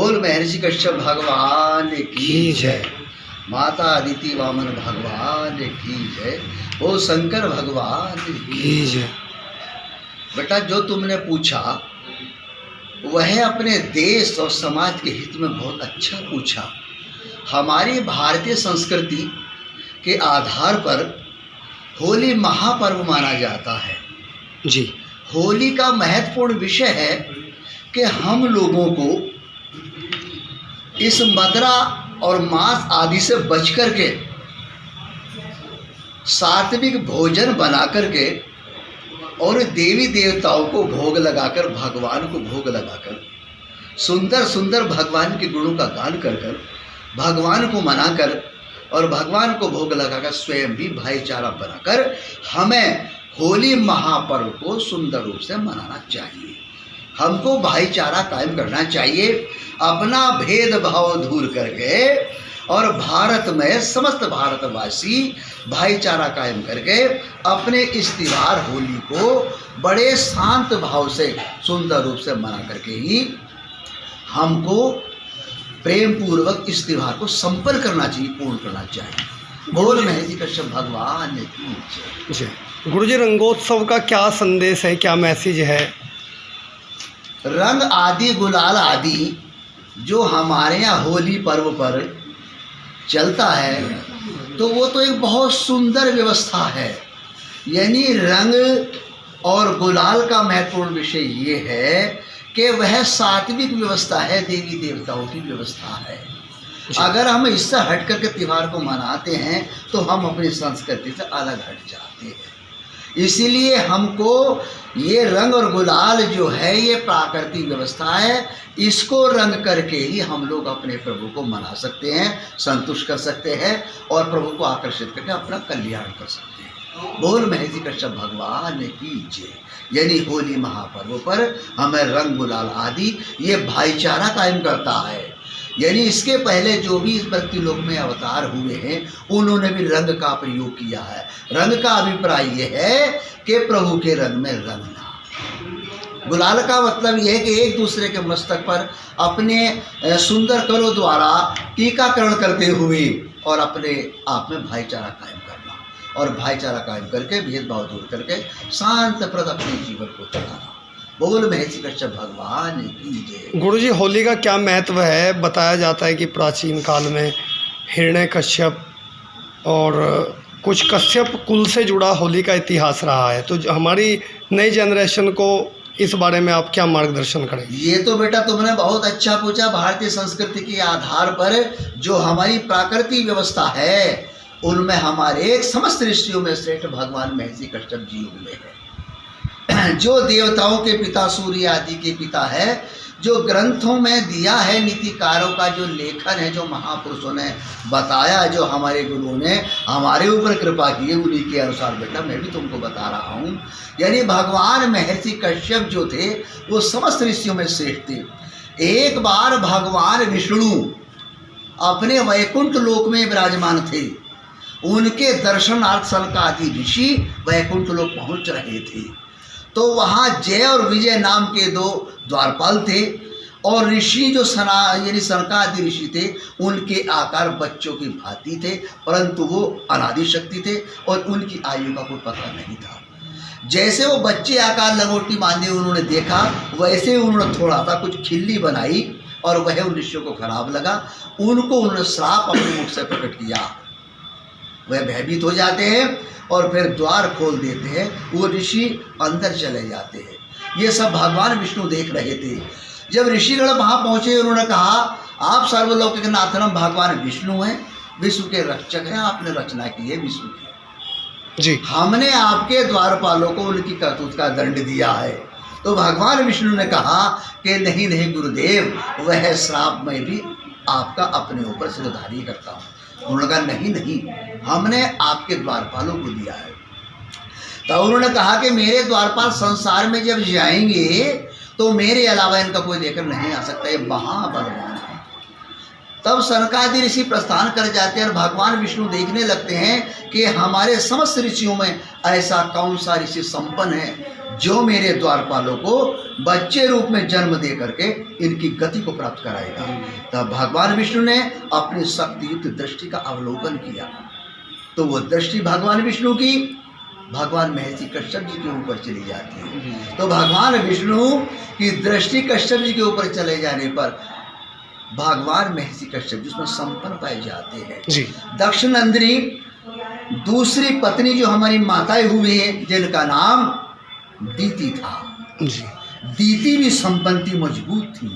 बोल महर्षि कश्यप भगवान की जय। माता अदिति वामन भगवान की जय। बोल शंकर भगवान की जय। बेटा जो तुमने पूछा वह अपने देश और समाज के हित में बहुत अच्छा पूछा। हमारी भारतीय संस्कृति के आधार पर होली महापर्व माना जाता है जी। होली का महत्वपूर्ण विषय है कि हम लोगों को इस मदिरा और मांस आदि से बच कर के सात्विक भोजन बना करके और देवी देवताओं को भोग लगाकर, भगवान को भोग लगाकर, सुंदर सुंदर भगवान के गुणों का गान कर कर, भगवान को मनाकर और भगवान को भोग लगाकर स्वयं भी भाईचारा बनाकर हमें होली महापर्व को सुंदर रूप से मनाना चाहिए। हमको भाईचारा कायम करना चाहिए, अपना भेदभाव दूर करके और भारत में समस्त भारतवासी भाईचारा कायम करके अपने इस त्योहार होली को बड़े शांत भाव से सुंदर रूप से मना करके ही हमको प्रेम पूर्वक इस त्योहार को संपन्न करना चाहिए, पूर्ण करना चाहिए। बोल महर्षि कश्यप भगवान की जय। गुरुजी, रंगोत्सव का क्या संदेश है, क्या मैसेज है? रंग आदि गुलाल आदि जो हमारे यहाँ होली पर्व पर चलता है तो वो तो एक बहुत सुंदर व्यवस्था है। यानी रंग और गुलाल का महत्वपूर्ण विषय ये है कि वह सात्विक व्यवस्था है, देवी देवताओं की व्यवस्था है। अगर हम इससे हट करके त्यौहार को मनाते हैं तो हम अपनी संस्कृति से अलग हट जाते हैं। इसीलिए हमको ये रंग और गुलाल जो है ये प्राकृतिक व्यवस्था है, इसको रंग करके ही हम लोग अपने प्रभु को मना सकते हैं, संतुष्ट कर सकते हैं और प्रभु को आकर्षित करके अपना कल्याण कर सकते हैं। बोल महर्षि कश्यप भगवान की जय। यानी होली महापर्व पर हमें रंग गुलाल आदि ये भाईचारा कायम करता है। यानी इसके पहले जो भी इस पृथ्वी लोक में अवतार हुए हैं उन्होंने भी रंग का प्रयोग किया है। रंग का अभिप्राय ये है कि प्रभु के रंग में रंगना। गुलाल का मतलब यह है कि एक दूसरे के मस्तक पर अपने सुंदर करों द्वारा टीकाकरण करते हुए और अपने आप में भाईचारा कायम करना और भाईचारा कायम करके भेदभाव दूर करके शांतप्रद अपने जीवन को चलाना। बोल महर्षि कश्यप भगवान की जय। गुरुजी, होली का क्या महत्व है? बताया जाता है कि प्राचीन काल में हिरण्यकश्यप और कुछ कश्यप कुल से जुड़ा होली का इतिहास रहा है। तो हमारी नई जनरेशन को इस बारे में आप क्या मार्गदर्शन करें? ये तो बेटा तुमने बहुत अच्छा पूछा। भारतीय संस्कृति के आधार पर जो हमारी प्राकृतिक व्यवस्था है उनमें हमारे समस्त ऋषियों में श्रेष्ठ भगवान महर्षि कश्यप जी हुए हैं, जो देवताओं के पिता, सूर्य आदि के पिता है, जो ग्रंथों में दिया है, नीतिकारों का जो लेखन है, जो महापुरुषों ने बताया, जो हमारे गुरुओं ने हमारे ऊपर कृपा की है, उन्हीं के अनुसार बेटा मैं भी तुमको बता रहा हूँ। यानी भगवान महर्षि कश्यप जो थे वो समस्त ऋषियों में श्रेष्ठ थे। एक बार भगवान विष्णु अपने वैकुंठ लोक में विराजमान थे। उनके दर्शनार्थ सनकादि ऋषि वैकुंठ लोक पहुँच रहे थे। तो वहाँ जय और विजय नाम के दो द्वारपाल थे और ऋषि जो यानी सनकादि ऋषि थे उनके आकार बच्चों की भांति थे, परंतु वो अनादि शक्ति थे और उनकी आयु का कोई पता नहीं था। जैसे वो बच्चे आकार लंगोटी बांधे उन्होंने देखा, वैसे उन्होंने थोड़ा सा कुछ खिल्ली बनाई और वह उन ऋषियों को खराब लगा। उनको उन्होंने श्राप अपने मुख से प्रकट किया। वह भयभीत हो जाते हैं और फिर द्वार खोल देते हैं, वो ऋषि अंदर चले जाते हैं। ये सब भगवान विष्णु देख रहे थे। जब ऋषिगण वहाँ पहुँचे उन्होंने कहा आप सर्वलौकिक नाथनम भगवान विष्णु हैं, विश्व के रक्षक हैं, आपने रचना की है विश्व की जी, हमने आपके द्वारपालों को उनकी करतूत का दंड दिया है। तो भगवान विष्णु ने कहा कि नहीं नहीं गुरुदेव, वह श्राप मैं भी आपका अपने ऊपर सिरधारी करता हूँ। उन्होंने कहा नहीं नहीं, हमने आपके द्वारपालों को दिया है। तो उन्होंने कहा कि मेरे द्वारपाल संसार में जब जाएंगे तो मेरे अलावा इनका कोई देखकर नहीं आ सकता, ये महाबलवान है। तब सनकादि ऋषि प्रस्थान कर जाते हैं और भगवान विष्णु देखने लगते हैं कि हमारे समस्त ऋषियों में ऐसा कौन सा ऋषि संपन्न है जो मेरे द्वारपालों को बच्चे रूप में जन्म दे करके इनकी गति को प्राप्त कराएगा। तब भगवान विष्णु ने अपनी शक्तियुक्त दृष्टि का अवलोकन किया, तो वो दृष्टि भगवान विष्णु की भगवान महर्षि कश्यप जी के ऊपर चली जाती है। तो भगवान विष्णु की दृष्टि कश्यप जी के ऊपर चले जाने पर भगवान महर्षि कश्यप जी उसमें संपन्न पाए जाते हैं जी। दक्ष नंदिनी दूसरी पत्नी जो हमारी माताएं हुई हैं, जिनका नाम दीति था, जी। दीति भी संपत्ति मजबूत थी।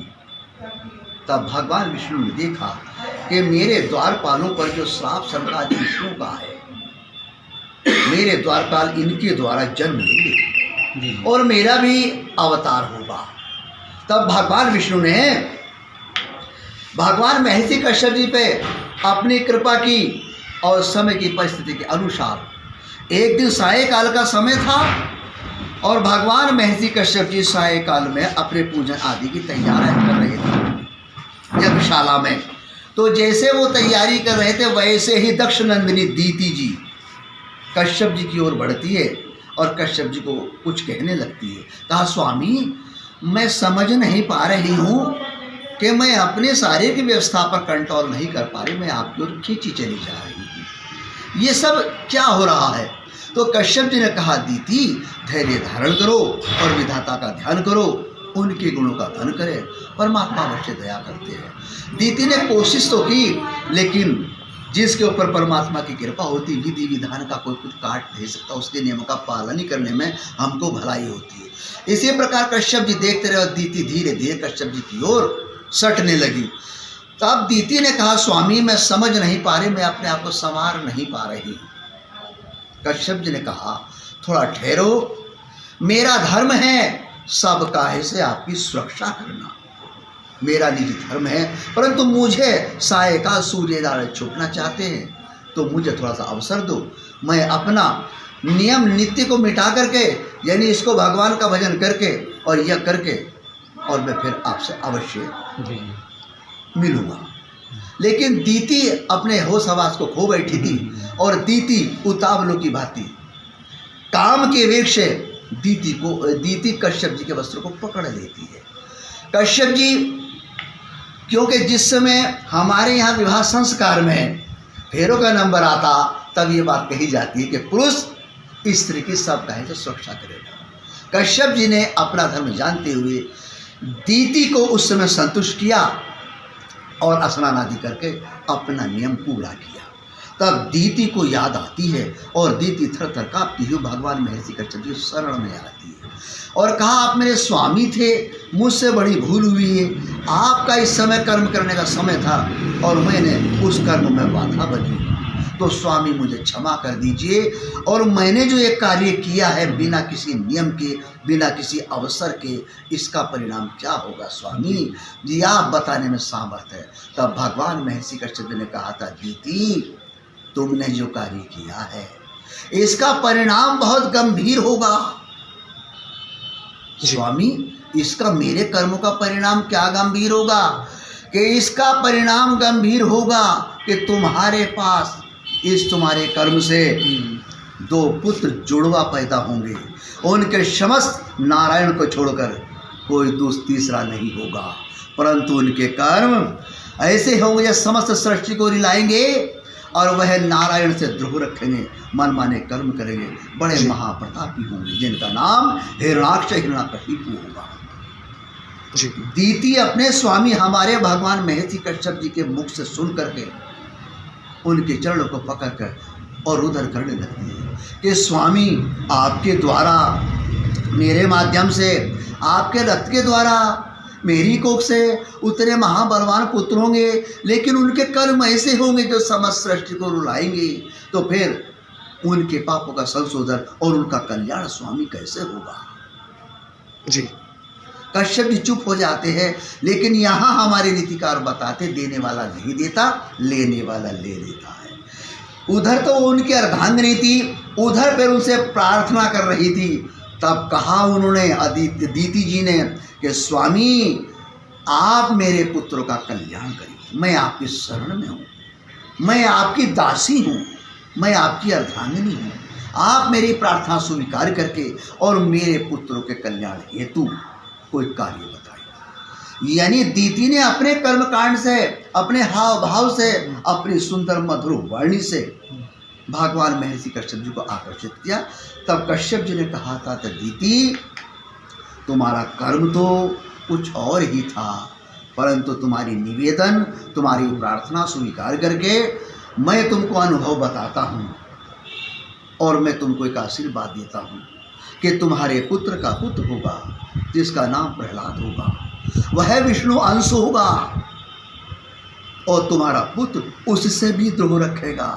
तब भगवान विष्णु ने देखा कि मेरे द्वारपालों पर जो श्राप संकादि विष्णु का है, मेरे द्वारपाल इनके द्वारा जन्म लेंगे और मेरा भी अवतार होगा। तब भगवान विष्णु ने भगवान महर्षि कश्यप जी पे अपनी कृपा की और समय की परिस्थिति के अनुसार एक दिन सायकाल का समय था और भगवान महर्षि कश्यप जी सायकाल में अपने पूजन आदि की तैयारी कर रहे थे यज्ञशाला में। तो जैसे वो तैयारी कर रहे थे वैसे ही दक्ष नंदिनी दीति जी कश्यप जी की ओर बढ़ती है और कश्यप जी को कुछ कहने लगती है। कहा, स्वामी मैं समझ नहीं पा रही हूँ कि मैं अपने सारे की व्यवस्था पर कंट्रोल नहीं कर पा रही, मैं आपकी ओर खींची चली जा रही हूँ, ये सब क्या हो रहा है। तो कश्यप जी ने कहा, दीति धैर्य धारण करो और विधाता का ध्यान करो, उनके गुणों का धन करें, परमात्मा अवश्य दया करते हैं। दीति ने कोशिश तो की, लेकिन जिसके ऊपर परमात्मा की कृपा होती, विधि विधान का कोई कुछ काट नहीं सकता, उसके नियमों का पालन ही करने में हमको भलाई होती है। इसी प्रकार कश्यप जी देखते रहे और दीति धीरे धीरे कश्यप जी की ओर सटने लगी। तब दीति ने कहा, स्वामी मैं समझ नहीं पा रही, मैं अपने आप को संवार नहीं पा रही। कश्यप जी ने कहा, थोड़ा ठहरो, मेरा धर्म है सब काहे से आपकी सुरक्षा करना, मेरा निजी धर्म है, परंतु मुझे सायकाल सूर्योदय छूटना चाहते हैं तो मुझे थोड़ा सा अवसर दो, मैं अपना नियम नित्य को मिटा करके, यानी इसको भगवान का भजन करके और यह करके, और मैं फिर आपसे अवश्य मिलूंगा। लेकिन दीति अपने होश हवास को खो बैठी थी और दीति उतावलों की भांति काम के वेग से दीति कश्यप जी के वस्त्र को पकड़ लेती है। कश्यप जी, क्योंकि जिस समय हमारे यहाँ विवाह संस्कार में फेरों का नंबर आता तब ये बात कही जाती है कि पुरुष स्त्री की सब कहे तो सुरक्षा करेगा। कश्यप जी ने अपना धर्म जानते हुए दीति को उस समय संतुष्ट किया और स्नान आदि करके अपना नियम पूरा किया। तब दीति को याद आती है और दीति थर थर कांपती हुई भगवान महर्षि कश्यप जी शरण में आती है और कहा, आप मेरे स्वामी थे, मुझसे बड़ी भूल हुई है, आपका इस समय कर्म करने का समय था और मैंने उस कर्म में बाधा बनी, तो स्वामी मुझे क्षमा कर दीजिए। और मैंने जो ये कार्य किया है बिना किसी नियम के, बिना किसी अवसर के, इसका परिणाम क्या होगा स्वामी जी, आप बताने में सामर्थ है। तब भगवान महर्षि कश्यप ने कहा था, दीति तुमने जो कार्य किया है इसका परिणाम बहुत गंभीर होगा। स्वामी, इसका मेरे कर्मों का परिणाम क्या गंभीर होगा? कि इसका परिणाम गंभीर होगा कि तुम्हारे पास इस तुम्हारे कर्म से 2 पुत्र जुड़वा पैदा होंगे, उनके समस्त नारायण को छोड़कर कोई तीसरा नहीं होगा, परंतु उनके कर्म ऐसे होंगे जो समस्त सृष्टि को रिलाएंगे और वह नारायण से द्रोह रखेंगे, मनमाने कर्म करेंगे, बड़े महाप्रतापी होंगे, जिनका नाम हिरणाक्ष हिरण्याकशिपु होगा। दीति अपने स्वामी हमारे भगवान महर्षि कश्यप जी के मुख से सुन करके उनके चरणों को पकड़कर और उधर करने लगती है कि स्वामी, आपके द्वारा, मेरे माध्यम से, आपके रक्त के द्वारा मेरी कोख से उतने महाबलवान पुत्र होंगे, लेकिन उनके कर्म ऐसे होंगे जो समस्त सृष्टि को रुलाएंगे, तो फिर उनके पापों का संशोधन और उनका कल्याण स्वामी कैसे होगा। जी। कश्यप जी चुप हो जाते हैं, लेकिन यहाँ हमारे नीतिकार बताते, देने वाला नहीं देता, लेने वाला ले लेता है। उधर तो उनकी अर्धांगिनी थी, उधर पर उनसे प्रार्थना कर रही थी। तब कहा उन्होंने, दीति जी ने, कि स्वामी आप मेरे पुत्रों का कल्याण करिए, मैं आपकी शरण में हूँ, मैं आपकी दासी हूँ, मैं आपकी अर्धांगिनी हूँ, आप मेरी प्रार्थना स्वीकार करके और मेरे पुत्रों के कल्याण हेतु कोई कार्य बताइए। यानी दीति ने अपने कर्मकांड से, अपने हाव भाव से, अपनी सुंदर मधुर वाणी से भगवान महर्षि कश्यप जी को आकर्षित किया। तब कश्यप जी ने कहा था तो दीति, तुम्हारा कर्म तो कुछ और ही था, परंतु तुम्हारी निवेदन, तुम्हारी प्रार्थना स्वीकार करके मैं तुमको अनुभव बताता हूँ और मैं तुमको एक आशीर्वाद देता हूँ कि तुम्हारे पुत्र का पुत्र होगा जिसका नाम प्रहलाद होगा, वह विष्णु अंश होगा और तुम्हारा पुत्र उससे भी द्रोह रखेगा।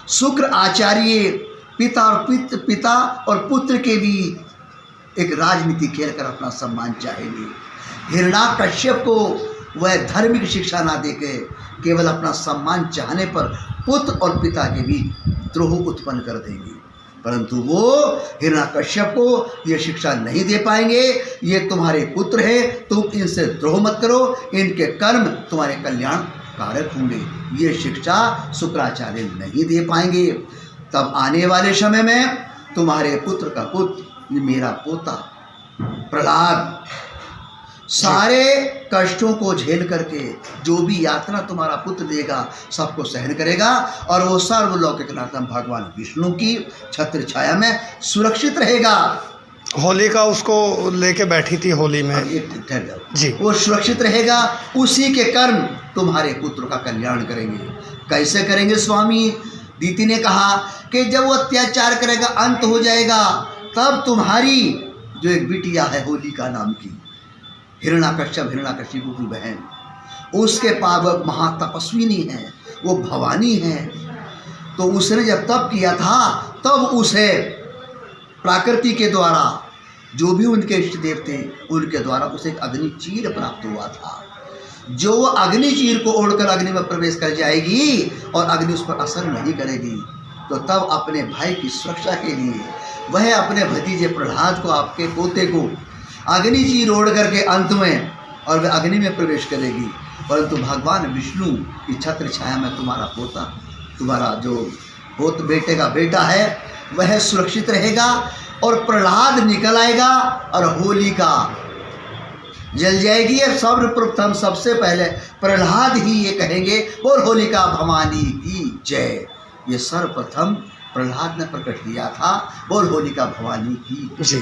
शुक्र आचार्य पिता और पुत्र के भी एक राजनीति खेलकर अपना सम्मान चाहेंगे। हिरण्याकश्यप को वह धार्मिक शिक्षा ना देके केवल अपना सम्मान चाहने पर पुत्र और पिता के भी द्रोह उत्पन्न कर देंगे, परंतु वो हिरण्याकश्यप को ये शिक्षा नहीं दे पाएंगे। ये तुम्हारे पुत्र हैं, तुम इनसे द्रोह मत करो, इनके कर्म तुम्हारे कल्याण कारक होंगे, ये शिक्षा शुक्राचार्य नहीं दे पाएंगे। तब आने वाले समय में तुम्हारे पुत्र का पुत्र, ये मेरा पोता प्रहलाद, सारे कष्टों को झेल करके जो भी यातना तुम्हारा पुत्र देगा सबको सहन करेगा और वो सर्वलौकिकनाथम भगवान विष्णु की छत्र छाया में सुरक्षित रहेगा। होलिका उसको लेके बैठी थी होली में ठहर जाओ जी, वो सुरक्षित रहेगा, उसी के कर्म तुम्हारे पुत्र का कल्याण करेंगे। कैसे करेंगे स्वामी? दीति ने कहा कि जब वो अत्याचार करेगा, अंत हो जाएगा, तब तुम्हारी जो एक बिटिया है होलिका नाम की, हिरण्याकश्यप की बहन, उसके पास वो महातपस्विनी है, वो भवानी है, तो उसने जब तप किया था तब उसे प्रकृति के द्वारा जो भी उनके इष्ट देव थे उनके द्वारा उसे एक अग्नि चीर प्राप्त हुआ था। जो वो अग्नि चीर को ओढ़कर अग्नि में प्रवेश कर जाएगी और अग्नि उस पर असर नहीं करेगी, तो तब अपने भाई की सुरक्षा के लिए वह अपने भतीजे प्रहलाद को, आपके पोते को अग्नि चीर ओढ़ करके अंत में और वह अग्नि में प्रवेश करेगी। परंतु भगवान विष्णु की छत्र छाया में तुम्हारा पोता, तुम्हारा जो पोत बेटे का बेटा है वह सुरक्षित रहेगा और प्रहलाद निकल आएगा और होलिका जल जाएगी। और सर्वप्रथम सबसे पहले प्रहलाद ही ये कहेंगे, बोल होलिका भवानी की जय। ये सर्वप्रथम प्रहलाद ने प्रकट किया था, बोल होलिका भवानी की जी।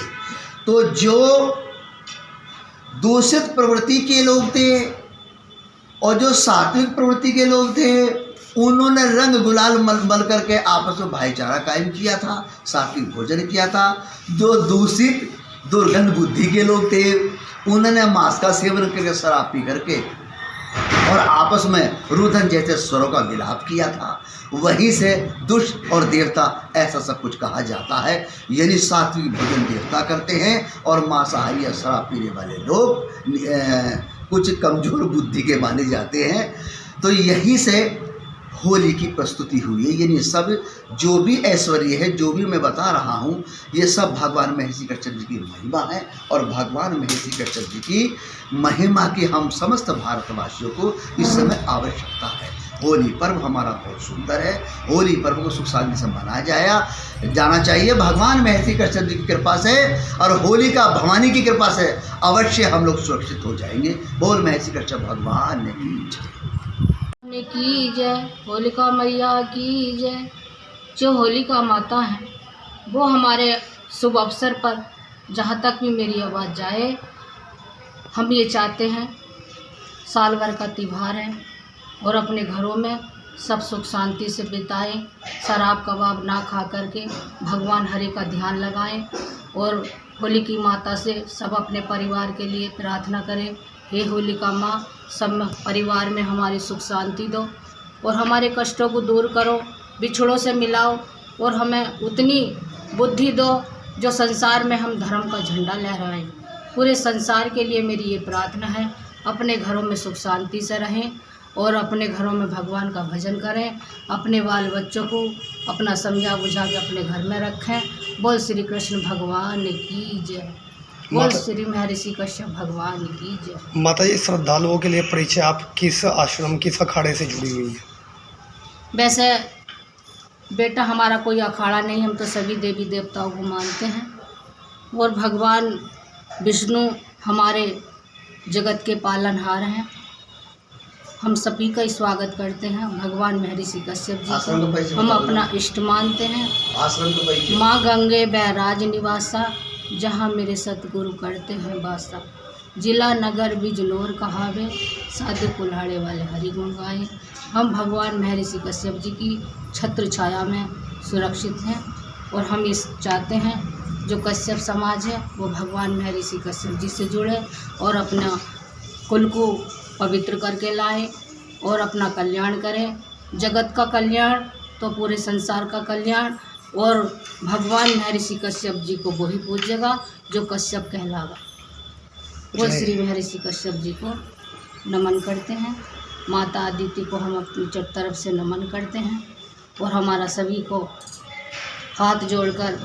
तो जो दूषित प्रवृत्ति के लोग थे और जो सात्विक प्रवृत्ति के लोग थे, उन्होंने रंग गुलाल मल करके आपस में भाईचारा कायम किया था, सात्विक भोजन किया था। जो दूषित दुर्गंध बुद्धि के लोग थे, उन्होंने मांस का सेवन करके, शराब पी करके और आपस में रुदन जैसे स्वरों का विलाप किया था। वहीं से दुष्ट और देवता ऐसा सब कुछ कहा जाता है। यानी सात्विक भोजन देवता करते हैं और मांसाहारी या शराब पीने वाले लोग कुछ कमजोर बुद्धि के माने जाते हैं। तो यहीं से होली की प्रस्तुति हुई है। यानी सब जो भी ऐश्वर्य है, जो भी मैं बता रहा हूँ, ये सब भगवान महर्षि कश्यप जी की महिमा है और भगवान महर्षि कश्यप जी की महिमा की हम समस्त भारतवासियों को इस समय आवश्यकता है। होली पर्व हमारा बहुत सुंदर है, होली पर्व को सुख शांति से मनाया जाना चाहिए। भगवान महर्षि कश्यप जी की कृपा से और होलिका भवानी की कृपा से अवश्य हम लोग सुरक्षित हो जाएंगे। बोल महर्षि कश्यप भगवान की जय, होलिका मैया की जय। जो होलिका माता है वो हमारे शुभ अवसर पर जहाँ तक भी मेरी आवाज़ जाए, हम ये चाहते हैं साल भर का त्यौहार है और अपने घरों में सब सुख शांति से बिताएं, शराब कबाब ना खा करके भगवान हरि का ध्यान लगाएं और होलिका माता से सब अपने परिवार के लिए प्रार्थना करें, हे होलिका माँ, सब परिवार में हमारी सुख शांति दो और हमारे कष्टों को दूर करो, बिछड़ों से मिलाओ और हमें उतनी बुद्धि दो जो संसार में हम धर्म का झंडा लहराएं। पूरे संसार के लिए मेरी ये प्रार्थना है, अपने घरों में सुख शांति से रहें और अपने घरों में भगवान का भजन करें, अपने बाल बच्चों को अपना समझा बुझा के अपने घर में रखें। बोल श्री कृष्ण भगवान की जय, बोल श्री महर्षि कश्यप भगवान की जय। माता जी, श्रद्धालुओं के लिए परिचय, आप किस आश्रम, किस अखाड़े से जुड़ी हुई है? वैसे बेटा हमारा कोई अखाड़ा नहीं, हम तो सभी देवी देवताओं को मानते हैं। और भगवान विष्णु हमारे जगत के पालनहार हैं। हम सभी का ही स्वागत करते हैं। भगवान महर्षि कश्यप जी आश्रम का को परिचय हम बता दो। अपना इष्ट मानते हैं। आश्रम का परिचय। माँ गंगे बैराज निवासा, जहाँ मेरे सतगुरु करते हैं वासा। जिला नगर बिजलोर कहावे, साधु कुल्हाड़े वाले हरि गुण गाए। हम भगवान महर्षि कश्यप जी की छत्र छाया में सुरक्षित हैं और हम इस चाहते हैं जो कश्यप समाज है वो भगवान महर्षि कश्यप जी से जुड़े और अपना कुल को पवित्र करके लाए और अपना कल्याण करें। जगत का कल्याण तो पूरे संसार का कल्याण। और भगवान महर्षि कश्यप जी को वही पूजेगा जो कश्यप कहलागा। वो जय। श्री महर्षि कश्यप जी को नमन करते हैं। माता अदिति को हम अपनी तरफ से नमन करते हैं और हमारा सभी को हाथ जोड़कर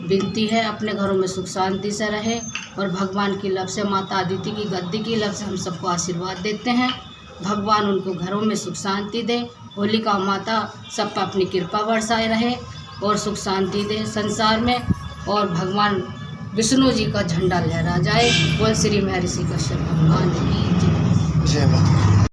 विनती है अपने घरों में सुख शांति से रहे और भगवान की लब से, माता अदिति की गद्दी की लब से हम सबको आशीर्वाद देते हैं। भगवान उनको घरों में सुख शांति दे। होलिका माता सब पर अपनी कृपा बरसाए रहे और सुख शांति दे संसार में और भगवान विष्णु जी का झंडा लहरा जाए। बोल श्री महर्षि कश्यप भगवान की जय। जय माता।